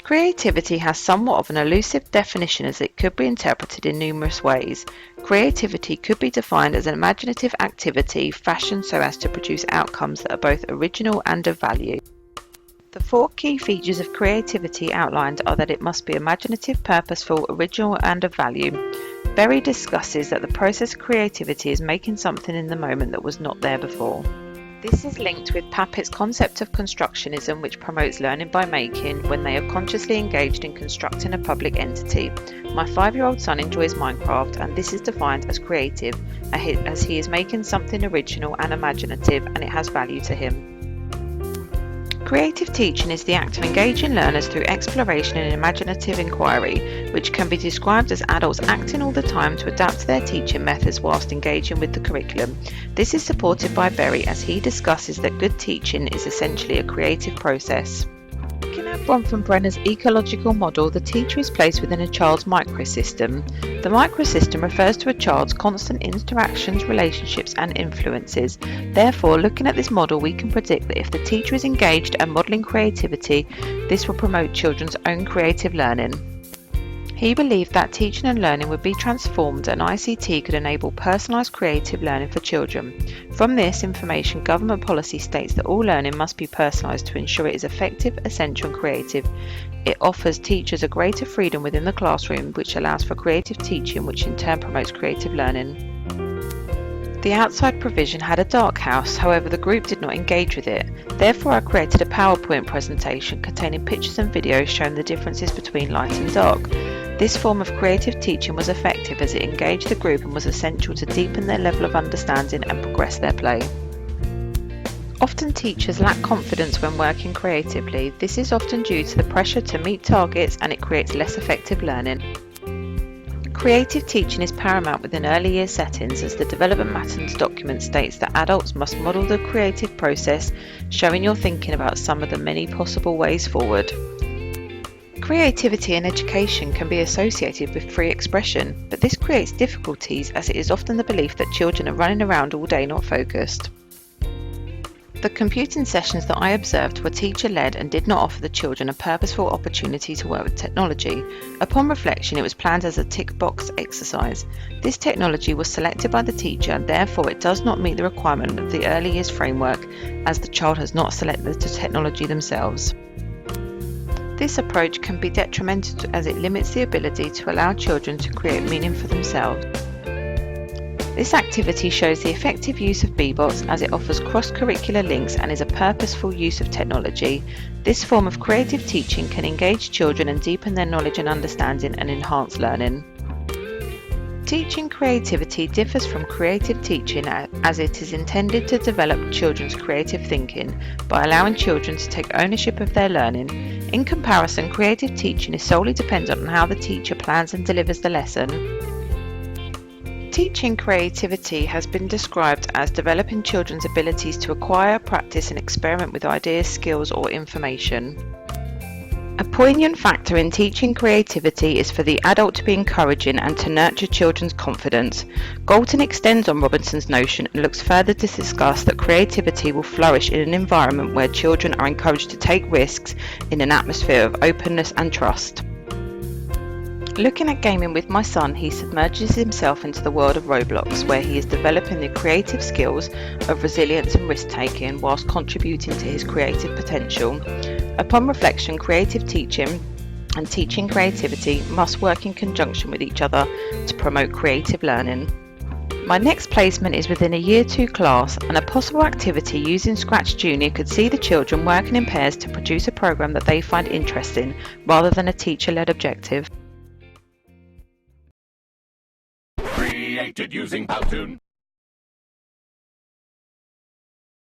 Creativity has somewhat of an elusive definition as it could be interpreted in numerous ways. Creativity could be defined as an imaginative activity fashioned so as to produce outcomes that are both original and of value. The four key features of creativity outlined are that it must be imaginative, purposeful, original and of value. Berry discusses that the process of creativity is making something in the moment that was not there before. This is linked with Pappett's concept of constructionism, which promotes learning by making when they are consciously engaged in constructing a public entity. My 5-year-old son enjoys Minecraft, and this is defined as creative, as he is making something original and imaginative, and it has value to him. Creative teaching is the act of engaging learners through exploration and imaginative inquiry, which can be described as adults acting all the time to adapt to their teaching methods whilst engaging with the curriculum. This is supported by Berry as he discusses that good teaching is essentially a creative process. Looking at Bronfenbrenner's ecological model, the teacher is placed within a child's microsystem. The microsystem refers to a child's constant interactions, relationships and influences. Therefore, looking at this model, we can predict that if the teacher is engaged and modelling creativity, this will promote children's own creative learning. He believed that teaching and learning would be transformed and ICT could enable personalised creative learning for children. From this information, government policy states that all learning must be personalised to ensure it is effective, essential and creative. It offers teachers a greater freedom within the classroom, which allows for creative teaching, which in turn promotes creative learning. The outside provision had a dark house, however the group did not engage with it. Therefore I created a PowerPoint presentation containing pictures and videos showing the differences between light and dark. This form of creative teaching was effective as it engaged the group and was essential to deepen their level of understanding and progress their play. Often teachers lack confidence when working creatively. This is often due to the pressure to meet targets, and it creates less effective learning. Creative teaching is paramount within early year settings, as the Development Matters document states that adults must model the creative process, showing your thinking about some of the many possible ways forward. Creativity in education can be associated with free expression, but this creates difficulties as it is often the belief that children are running around all day not focused. The computing sessions that I observed were teacher-led and did not offer the children a purposeful opportunity to work with technology. Upon reflection, it was planned as a tick-box exercise. This technology was selected by the teacher, therefore it does not meet the requirement of the early years framework, as the child has not selected the technology themselves. This approach can be detrimental as it limits the ability to allow children to create meaning for themselves. This activity shows the effective use of BBOTS as it offers cross-curricular links and is a purposeful use of technology. This form of creative teaching can engage children and deepen their knowledge and understanding and enhance learning. Teaching creativity differs from creative teaching as it is intended to develop children's creative thinking by allowing children to take ownership of their learning. In comparison, creative teaching is solely dependent on how the teacher plans and delivers the lesson. Teaching creativity has been described as developing children's abilities to acquire, practice and experiment with ideas, skills or information. A poignant factor in teaching creativity is for the adult to be encouraging and to nurture children's confidence. Galton extends on Robinson's notion and looks further to discuss that creativity will flourish in an environment where children are encouraged to take risks in an atmosphere of openness and trust. Looking at gaming with my son, he submerges himself into the world of Roblox, where he is developing the creative skills of resilience and risk-taking whilst contributing to his creative potential. Upon reflection, creative teaching and teaching creativity must work in conjunction with each other to promote creative learning. My next placement is within a Year 2 class, and a possible activity using Scratch Junior could see the children working in pairs to produce a program that they find interesting rather than a teacher-led objective. Created using Powtoon.